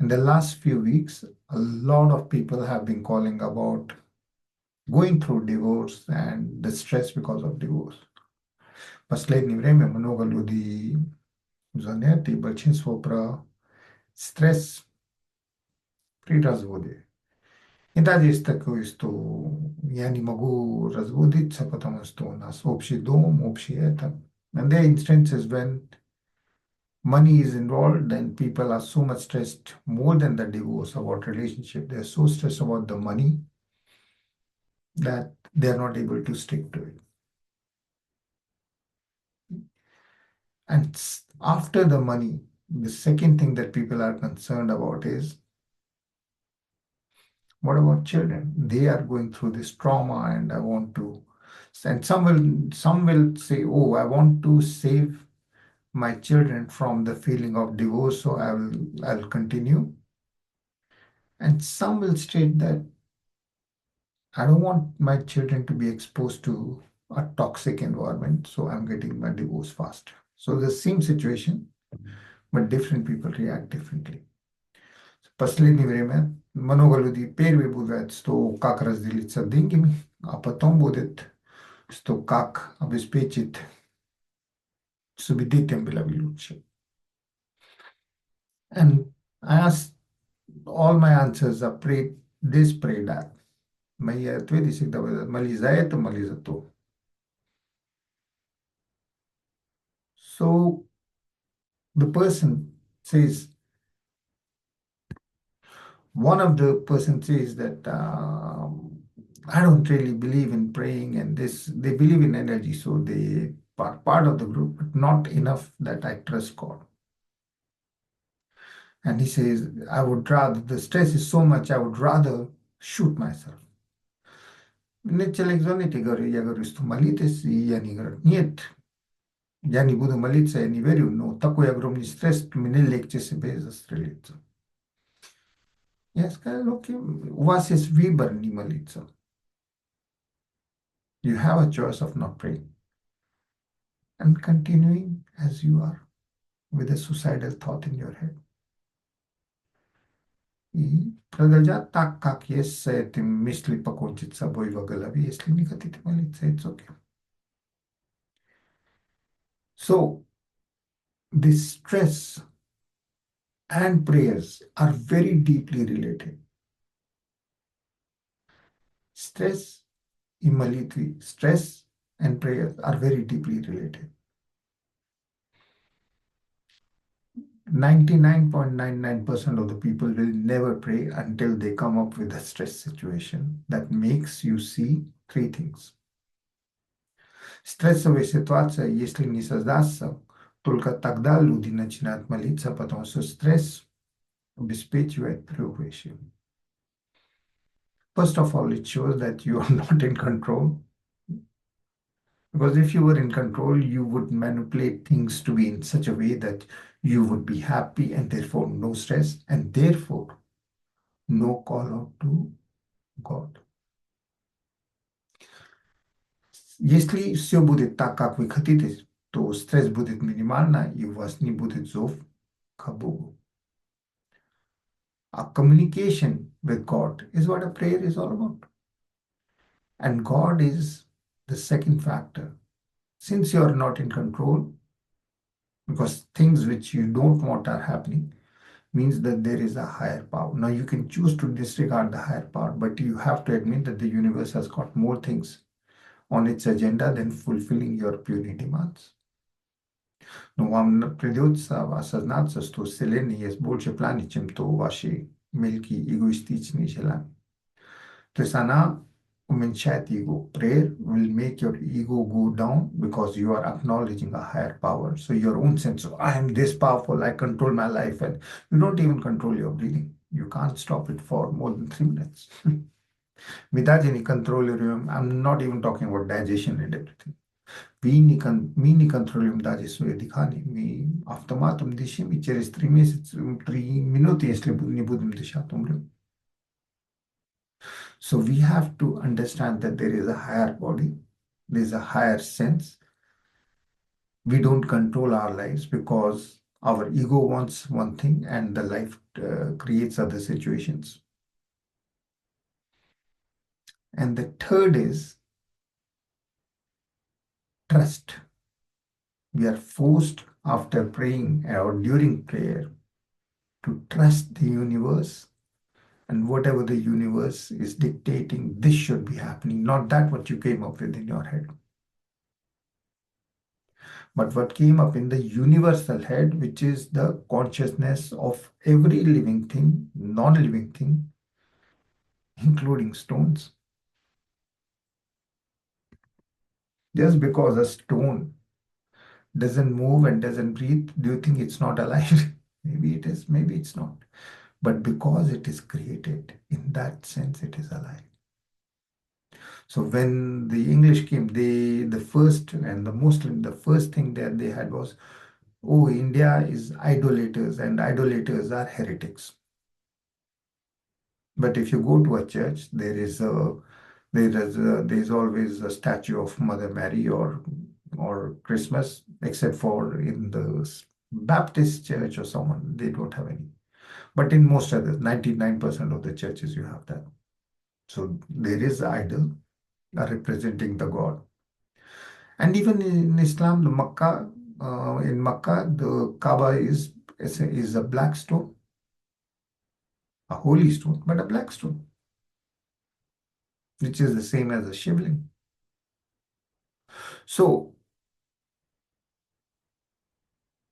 In the last few weeks, a lot of people have been calling about going through divorce and the stress because of divorce. Последнее время много людей заняты большинство про стресс при разводе. И даже есть такое, что я не могу разводиться, потому что у нас общий дом, общий это. And there are instances when money is involved, then people are so much stressed more than the divorce about relationship. They're so stressed about the money that they're not able to stick to it. And after the money, the second thing that people are concerned about is what about children? They are going through this trauma, and I want to. And some will say, "Oh, I want to save my children from the feeling of divorce, so I'll continue." And some will state that I don't want my children to be exposed to a toxic environment, so I'm getting my divorce fast. So the same situation, but different people react differently. Последнее время много людей первые будут, что как разделиться деньгами, а потом будет, что как обеспечить, чтобы детям было лучше. And I asked, all my answers are pray this, pray that. Мои ответы всегда будут молись за это, молись за то. So the person says, one of the person says that I don't really believe in praying and this. They believe in energy, so they are part of the group, but not enough that I trust God. And he says, I would rather, the stress is so much, I would rather shoot myself. Мне человек звонит и говорит, я говорю, что молитесь, и они говорят, нет, я не буду молиться, я не верю, но такой огромный стресс, мне легче себе застрелиться. Я сказал, окей, у вас есть выбор не молиться. You have a choice of not praying and continuing as you are with a suicidal thought in your head. И продолжать так, как есть, с этим мысли покончить с собой в голове, если не хотите молиться, it's okay. So, this stress and prayers are very deeply related. Stress in молитве, stress and prayers are very deeply related. 99.99% of the people will never pray until they come up with a stress situation that makes you see three things. Стрессовая ситуация, если не создастся, только тогда люди начинают молиться, потому что стресс обеспечивает трех вещей. First of all, it shows that you are not in control. Because if you were in control, you would manipulate things to be in such a way that you would be happy and therefore no stress and therefore no call out to God. Если все будет так, как вы хотите, то стресс будет минимально и у вас не будет зов к Богу. A communication with God is what a prayer is all about. And God is the second factor. Since you are not in control, because things which you don't want are happening, means that there is a higher power. Now you can choose to disregard the higher power, but you have to admit that the universe has got more things on its agenda than fulfilling your puny demands. Но вам придется осознаться, что Вселенной есть больше планов, чем то ваши мелкие эгоистичные желания. То есть она уменьшает эго. Prayer will make your ego go down because you are acknowledging a higher power. So your own sense of, I am this powerful, I control my life, and you don't even control your breathing. You can't stop it for more than 3 minutes. Without any control, I'm not even talking about digestion and everything. Мы не контролируем даже свое дыхание. Мы автоматом дышим, и через 3 месяца, 3 минуты, если не будем дышать, умрем. So we have to understand that there is a higher body, there is a higher sense. We don't control our lives because Our ego wants one thing and the life creates other situations. And the third is trust. We are forced after praying or during prayer to trust the universe, and whatever the universe is dictating, this should be happening, not that what you came up with in your head, but what came up in the universal head, which is the consciousness of every living thing, non-living thing, including stones. Just because a stone doesn't move and doesn't breathe, do you think it's not alive? Maybe it is, maybe it's not. But because it is created, in that sense, it is alive. So when the English came, the first and the Muslim, the first thing that they had was, oh, India is idolaters and idolaters are heretics. But if you go to a church, there is always a statue of Mother Mary or Christmas, except for in the Baptist church or someone, they don't have any. But in most others, 99% of the churches you have that. So there is idol representing the God. And even in Islam, the Makkah, in Makkah, the Kaaba is a black stone, a holy stone, but a black stone, which is the same as a shivling. So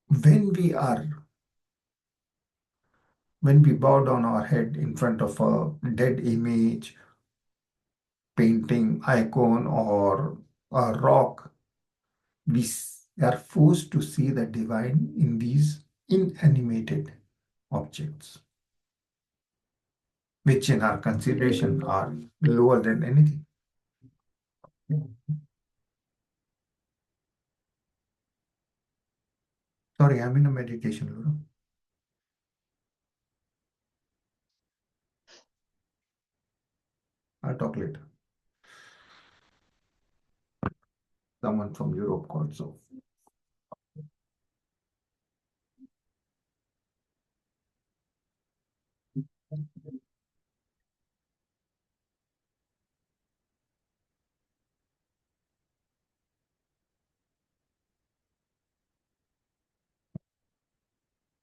when we are, when we bow down our head in front of a dead image, painting, icon, or a rock, we are forced to see the divine in these inanimated objects, which in our consideration are lower than anything. Sorry, I'm in a meditation, Laura. I'll talk later. Someone from Europe called, so.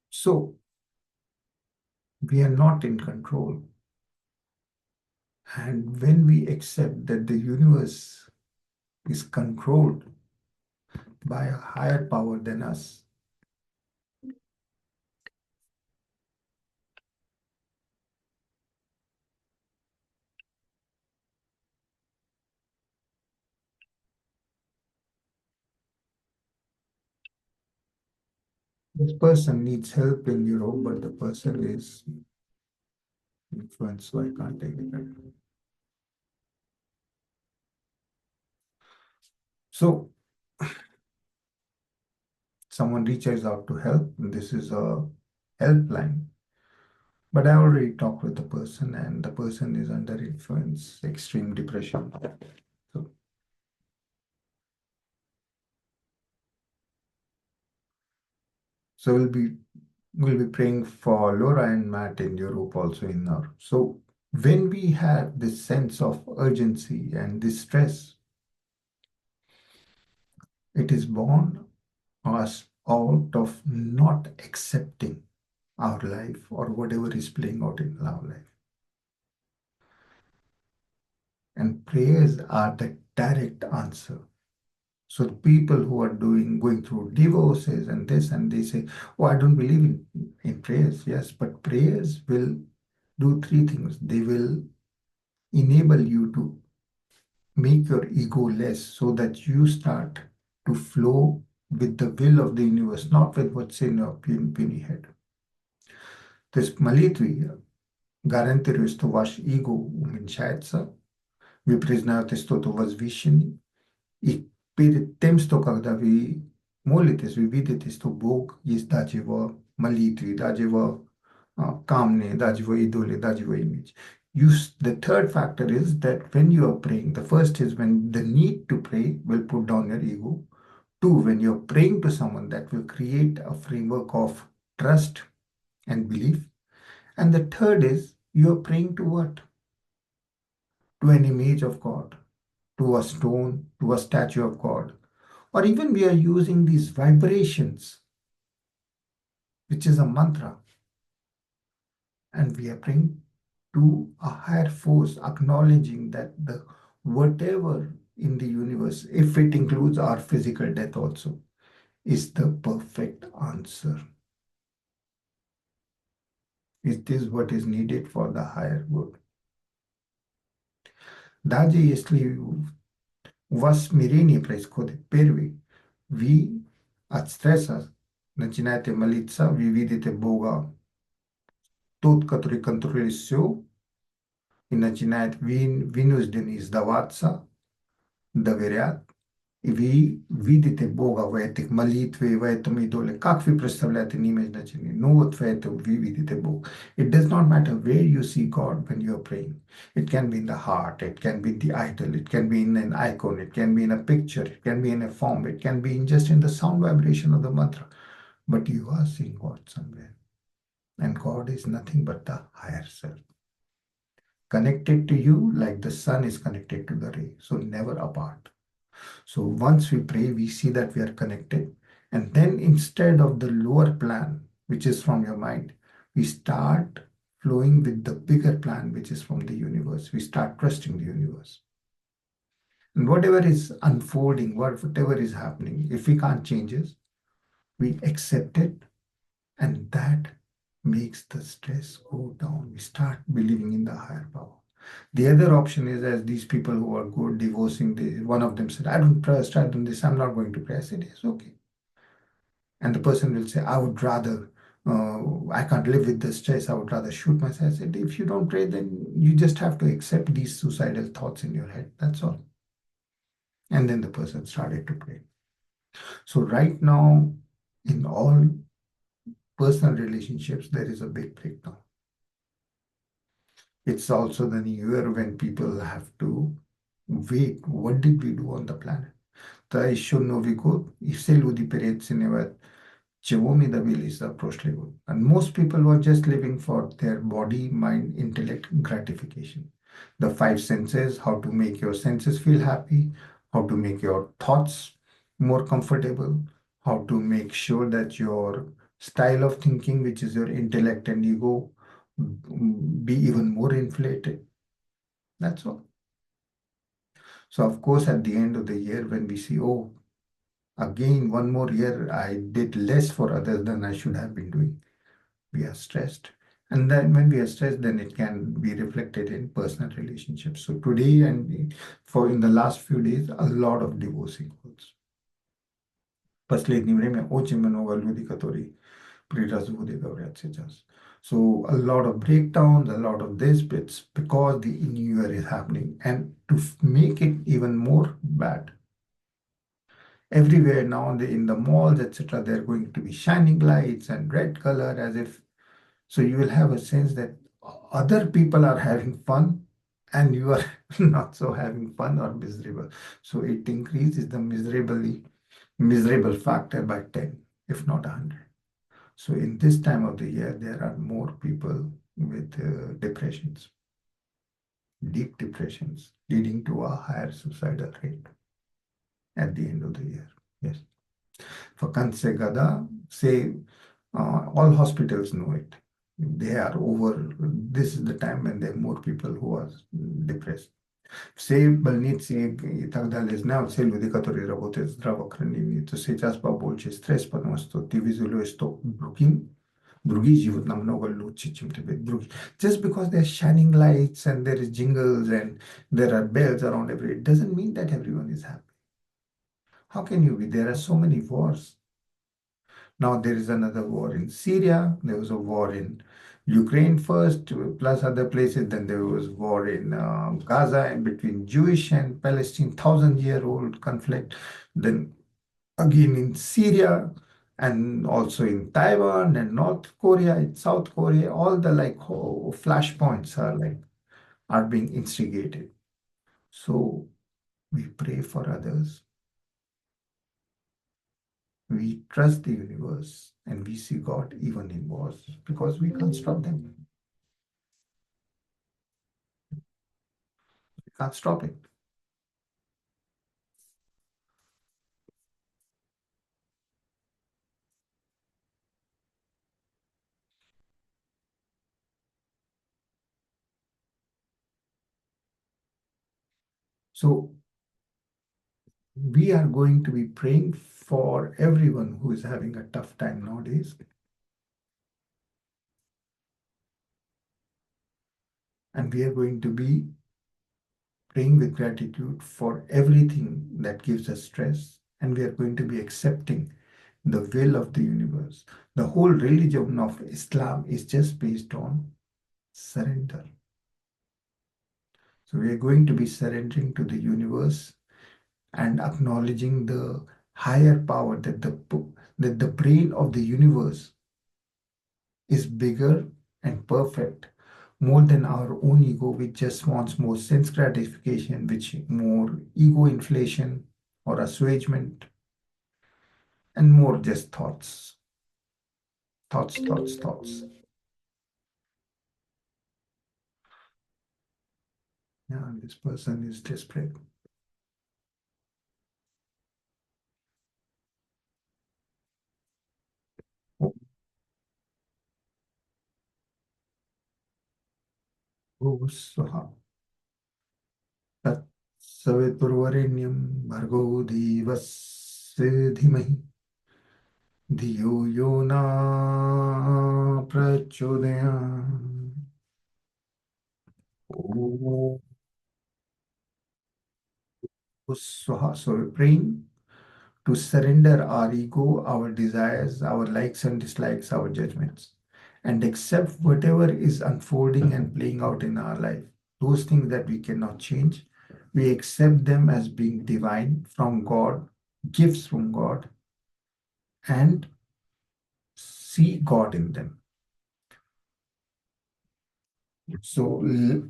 So we are not in control. And when we accept that the universe is controlled by a higher power than us, this person needs help in Europe, but the person is influenced, so I can't take it. So someone reaches out to help, and this is a helpline. But I already talked with the person, and the person is under influence, extreme depression. So, so we'll be praying for Laura and Matt in Europe also in our. So when we have this sense of urgency and this stress, it is born us out of not accepting our life or whatever is playing out in our life. And prayers are the direct answer. So the people who are going through divorces and this, and they say, oh, I don't believe in prayers. Yes, but prayers will do three things. They will enable you to make your ego less so that you start to flow with the will of the universe, not with what's in your puny head. Deci молитвы гарантируют, что ваш эго уменьшается, вы признаете что-то возвышенное, и перед тем, что когда вы молитесь, вы видите, что Бог есть даже в молитве, даже в камне, даже в идоле, даже в имидже. The third factor is that when you are praying, the first is when the need to pray will put down your ego. Two, when you're praying to someone, that will create a framework of trust and belief. And the third is you're praying to what? To an image of God, to a stone, to a statue of God. Or even we are using these vibrations, which is a mantra, and we are praying to a higher force, acknowledging that the whatever in the universe, if it includes our physical death also, is the perfect answer. It is what is needed for the higher good. Даже если у вас смирение происходит первый, вы от стресса начинаете молиться, вы видите Бога, тот, который контролирует все, и начинает вынужден сдаваться, доверять. И вы видите Бога в этих молитве, в этом идоле. Как вы представляете, не имеет значения. Ну вот в этом вы видите Бога. It does not matter where you see God when you are praying. It can be in the heart, it can be in the idol, it can be in an icon, it can be in a picture, it can be in a form, it can be in just in the sound vibration of the mantra. But you are seeing God somewhere. And God is nothing but the higher self. Connected to you like the sun is connected to the ray. So never apart. So once we pray, we see that we are connected. And then instead of the lower plan, which is from your mind, we start flowing with the bigger plan, which is from the universe. We start trusting the universe. And whatever is unfolding, whatever is happening, if we can't change it, we accept it. And that makes the stress go down. We start believing in the higher power. The other option is as these people who are good divorcing, one of them said, I don't trust, I don't this, I'm not going to pray. I said, yes, okay. And the person will say, I would rather, I can't live with the stress, I would rather shoot myself. I said, if you don't pray, then you just have to accept these suicidal thoughts in your head. That's all. And then the person started to pray. So right now, in all personal relationships, there is a big breakdown. It's also the new year when people have to wait. What did we do on the planet? Tai еще Новый год, и все люди переоценивают, чего мы добились за прошлый год. And most people were just living for their body, mind, intellect gratification. The five senses, how to make your senses feel happy, how to make your thoughts more comfortable, how to make sure that your style of thinking, which is your intellect and ego, be even more inflated. That's all. So, of course, at the end of the year, when we see, oh, again, one more year, I did less for others than I should have been doing, we are stressed. And then when we are stressed, then it can be reflected in personal relationships. So today and for in the last few days, a lot of divorcing calls. Последнее время очень много людей, которые при разводе говорят сейчас. So a lot of breakdowns, a lot of this, it's because the new year is happening. And to make it even more bad, everywhere now in the malls, etc., there are going to be shining lights and red color as if, so you will have a sense that other people are having fun and you are not so having fun or miserable. So it increases the miserable factor by 10, if not 100. So in this time of the year, there are more people with depressions, deep depressions, leading to a higher suicidal rate at the end of the year. Yes. For Kanse Gada, say all hospitals know it. They are over. This is the time when there are more people who are depressed. Все больницы и так далее знают, все люди, которые работают в здравоохранении, то сейчас побольше стресс, потому что ты визуализируешь то другие живут намного лучше, чем тебе другие. Just because there are shining lights and there is jingles and there are bells around everywhere, it doesn't mean that everyone is happy. How can you be? There are so many wars. Now there is another war in Syria. There was a war in Ukraine first, plus other places. Then there was war in Gaza and between Jewish and Palestine, thousand-year-old conflict. Then again in Syria and also in Taiwan and North Korea, and South Korea. All the flashpoints are being instigated. So we pray for others. We trust the universe and we see God even in wars because we can't stop them. We can't stop it. So we are going to be praying for everyone who is having a tough time nowadays. And we are going to be praying with gratitude for everything that gives us stress. And we are going to be accepting the will of the universe. The whole religion of Islam is just based on surrender. So we are going to be surrendering to the universe and acknowledging the higher power that the brain of the universe is bigger and perfect more than our own ego, which just wants more sense gratification, which more ego inflation or assuagement, and more just thoughts, thoughts, thoughts, thoughts. Yeah, this person is desperate. Oh, oh, Swaha. Tat Saviturvarenyam Bhargo Devasya Dhimahi धियो यो न प्रचोदयात्. Oh, Swaha. So we're praying to surrender our ego, our desires, our likes and dislikes, our judgments, and accept whatever is unfolding and playing out in our life. Those things that we cannot change, we accept them as being divine from God, gifts from God, and see God in them. So this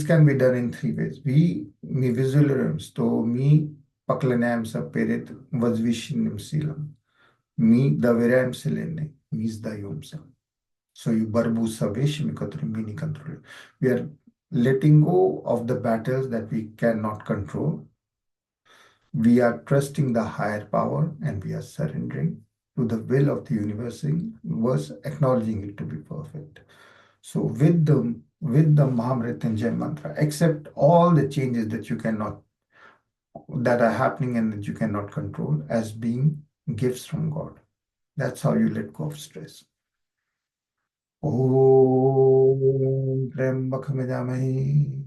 can be done in three ways. Mi visualiums to mi paklanam saperit vazvishinim silam. Mi daveram selene, mis dayumsa. So you barbu savesh mi mini control. We are letting go of the battles that we cannot control. We are trusting the higher power and we are surrendering to the will of the universe, acknowledging it to be perfect. So with the Mahamrityunjay mantra, accept all the changes that are happening and that you cannot control as being gifts from God. That's how you let go of stress. Om Trambakhamidamahi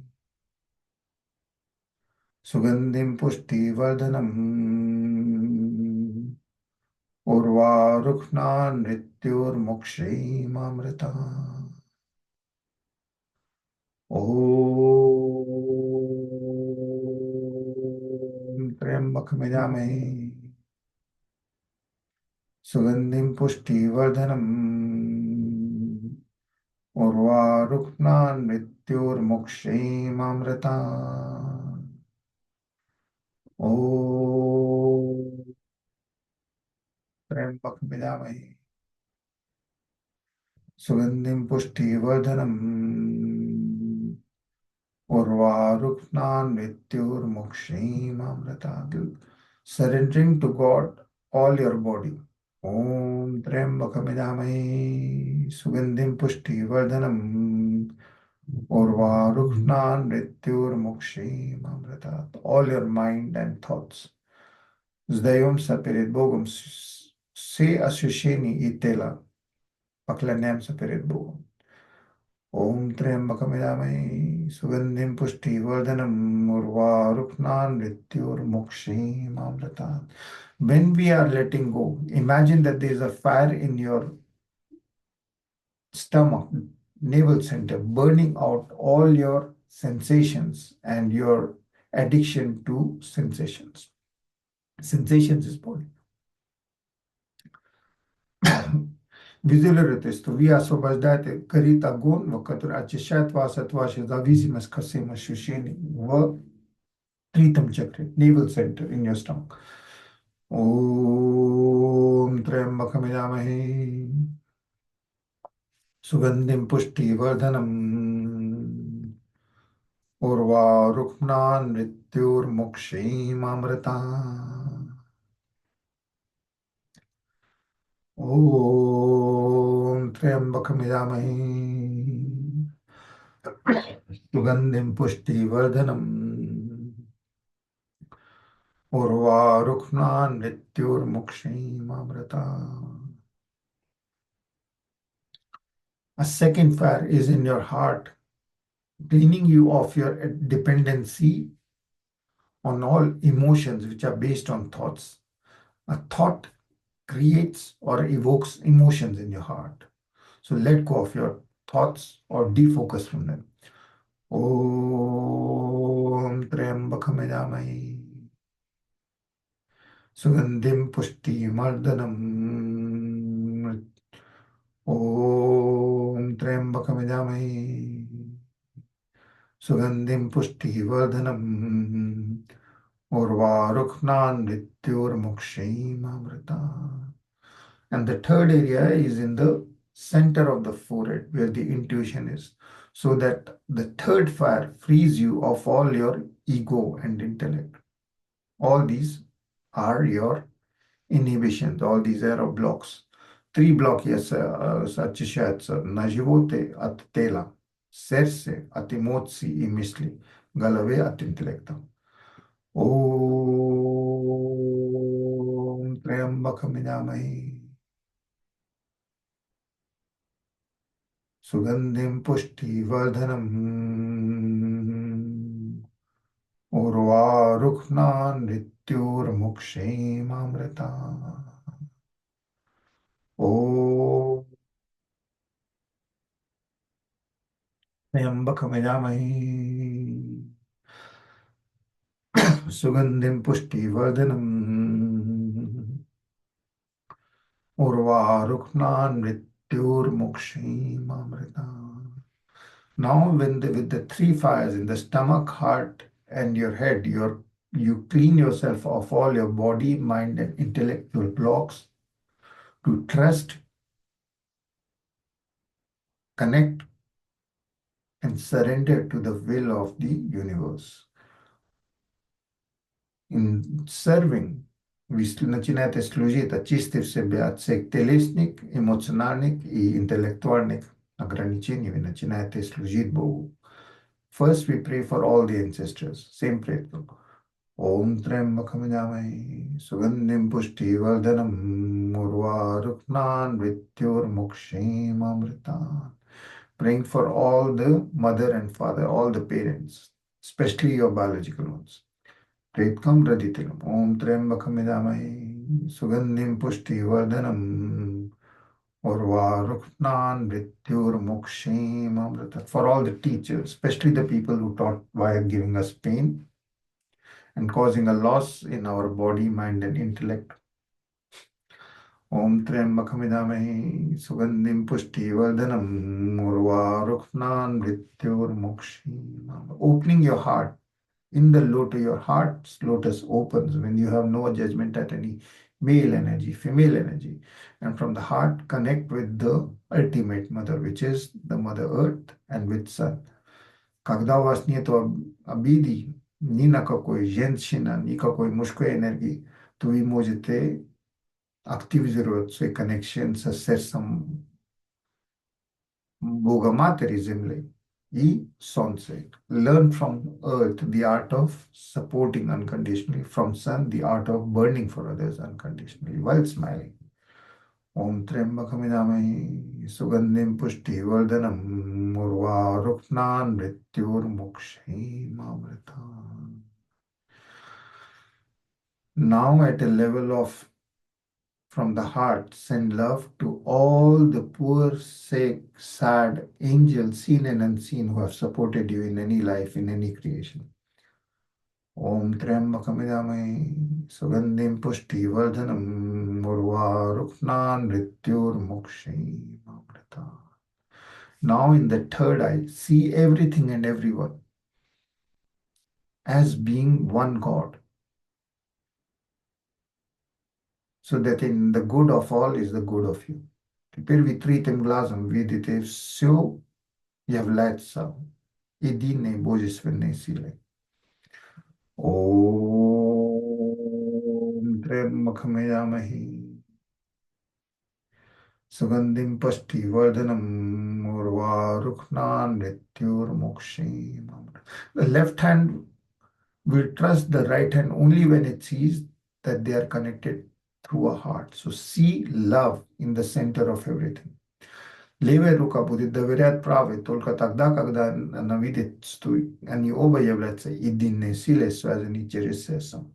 Sugandhim Pushtivardhanam Urvarukna Nrityurmokshimamrita. Om Trambakhamidamahi Sugandhim Pushtivardhanam Urvarukna Nrityurmokshimamrita. Om Trambakhamidamahi Sugandhim Pushtivardhanam Urvarukna Nrityurmokshimamrita. Surrendering to God all your body. Om Trambakhamidamahi Sugandhim Pushtivardhanam Urvarukna Nrityurmokshimamrita. All your mind and thoughts. Zdayom Sapirit Bogum Se Asusheni Itela Paklanem Sapirit Bogum. Om Trambakhamidamahi Sugandhim Pushtivardhanam Urvarukna Nrityurmokshimamrita. When we are letting go, imagine that there is a fire in your stomach, navel center, burning out all your sensations and your addiction to sensations. Sensations is body. Visualizez, vi освобождаете карита гон, который очищает вас от вашей зависимости ко всем ощущениям в тритом чакре, navel center in your stomach. ॐ त्र्यम्बकमिजामहे सुगन्धिं पुष्टिवर्धनम् उर्वारुक्मान् मृत्युर्मुक्षीमामृताम् ॐ त्र्यम्बकमिजामहे सुगन्धिं पुष्टिवर्धनम् उर्वारुक्मान् मृत्युर्मुक्षीमामृताम्. A second fire is in your heart, cleaning you of your dependency on all emotions which are based on thoughts. A thought creates or evokes emotions in your heart. So let go of your thoughts or defocus from them. Om Triambakam Yajamai Sugandhim Pushti Mardanam Om Triambakam Yajamai Sugandhim Pushti Vardhanam Urvaruknan Mrityur Amrita. And the third area is in the center of the forehead where the intuition is. So that the third fire frees you of all your ego and intellect. All these are your inhibitions, all these are blocks. Three blocks, yes, Sachishat, Najivote at Tela, Serse at Emotsi imisli, Galave at intellectum. Om Triambakam Sugandhim Pushti Vardhanam Urvaruknan Rityur Amrita. Om Triambakam Sugandhim Pushti Vardhanam Urvaruknan Rityur Amrita. Now, with the three fires in the stomach, heart, and your head, you clean yourself of all your body, mind, and intellectual blocks to trust, connect, and surrender to the will of the universe. In serving, vi начинаете служить очистив себя от всех телесных, эмоциональных и интеллектуальных ограничений, вы начинаете служить Богу. First, we pray for all the ancestors. Same prayer. Om Triambakam Yajamai Sugandhim Pushti Vardhanam Urvaruknan Mrityur Amrita. Praying for all the mother and father, all the parents, especially your biological ones. Pretkam Raditilam. Om Triambakam Yajamai Sugandhim Pushti Vardhanam Urvaruknan Mrityur Amrita. For all the teachers, especially the people who taught via giving us pain and causing a loss in our body, mind, and intellect. Om Triambakam Yajamai Sugandhim Pushti Vardhanam Urvaruknan Mrityur Opening your heart. In the lotus, your heart's lotus opens when you have no judgment at any male energy, female energy. And from the heart, connect with the ultimate mother, which is the Mother Earth and with Sun. Когда у вас нет обиды ни на какой женщина, никакой мужской энергии, то вы можете активизировать свой connection со сердцем Бога Матери Земли и Солнце. Learn from Earth the art of supporting unconditionally, from Sun the art of burning for others unconditionally while smiling. Om Triambakam Yajamai Sugandhim Pushti Vardhanam Urvaruknan Mrityur Amrita. Now at a level of from the heart, send love to all the poor, sick, sad angels, seen and unseen, who have supported you in any life, in any creation. Om Triambakam Yajamai Sugandhim Pushti Vardhanam Urvaruknan Mrityur Amrita. Now in the third eye, see everything and everyone as being one God. so that in the good of all is the good of you. Теперь відкритим глазом видите все является единой божественной силой. Om Trembakhamayamahi Sugandhim Pasti Vardhanam Urvaruknan Mrityurmokshim. The left hand will trust the right hand only when it sees that they are connected through a heart. So see love in the center of everything. Lewe ruka будет доверять праве только тогда, когда она видит, что они оба являются единой силой, связанной через сердцем.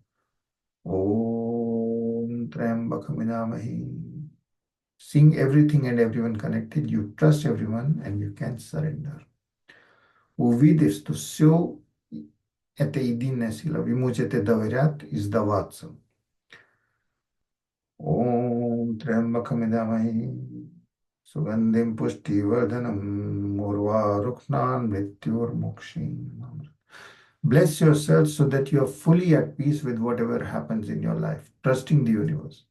Om Trembakhamayamahi. Seeing everything and everyone connected, you trust everyone and you can surrender. Увидев, что все это единая сила, вы можете доверять и сдаваться. Om Trembakhamayamahi. Sugandhim Pushti Vardhanam Urvaruknan Mrityurmokshim. Bless yourself so that you are fully at peace with whatever happens in your life, trusting the universe.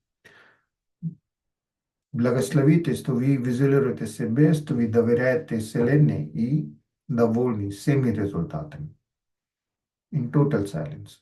Благословите, что вы в себе, что вы доверяете Вселенной и довольны всеми результатами. In total silence.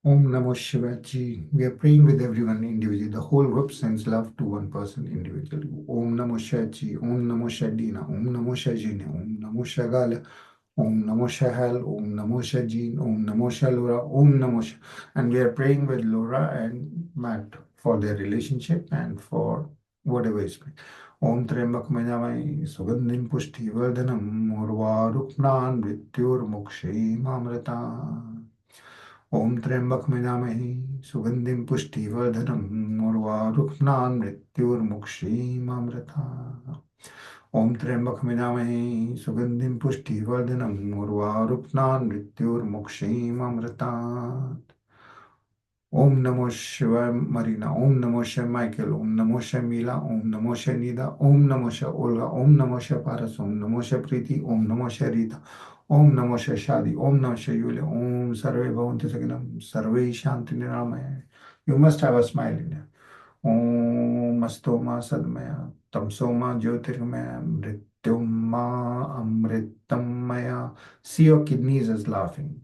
Om Namo Shivaya Ji. We are praying with everyone individually. The whole group sends love to one person individually. Om Namo Shivaya Ji. Om Namo Shadina. Om Namo Shajina. Om Namo Shagala. Om Namo Shahal. Om Namo Shajin. Om Namo Shalura. Om Namo Sh. And we are praying with Laura and Matt for their relationship and for whatever is going. Om Trembak Manamai Sugandhim Pushti Vardhanam Urvaruknan Mrityurmokshim Amrita. Om Trembak Manamahi Sugandhim Pushti Vardhanam Urvaruknan Mrityurmokshim Amrita. Om Trembak Manamahi Sugandhim Pushti Vardhanam Urvaruknan Mrityurmokshim Amrita. Om Namo Shivaya Marina, Om Namo Shivaya Michael, Om Namo Shivaya Mila, Om Namo Shivaya Nida, Om Namo Shivaya Olga, Om Namo Shivaya Paras, Om Namo Shivaya Preeti, Om Namo Shivaya Rita, Om Namo Shivaya Shadi, Om Namo Shivaya Yulia, Om Sarve Bhavantu Sakinam, Sarve Shanti Niramaya. You must have a smile in there. Om Astoma Sadmaya, Tamsoma Jyotirmaya, Mrityuma Amritamaya. See your kidneys as laughing.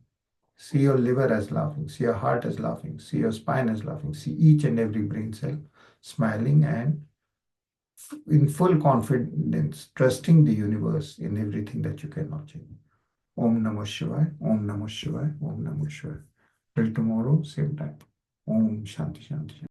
See your liver as laughing. See your heart as laughing. See your spine as laughing. See each and every brain cell smiling and in full confidence, trusting the universe in everything that you cannot change. Om Namah Shivaya. Om Namah Shivaya. Om Namah Shivaya. Till tomorrow, same time. Om Shanti Shanti.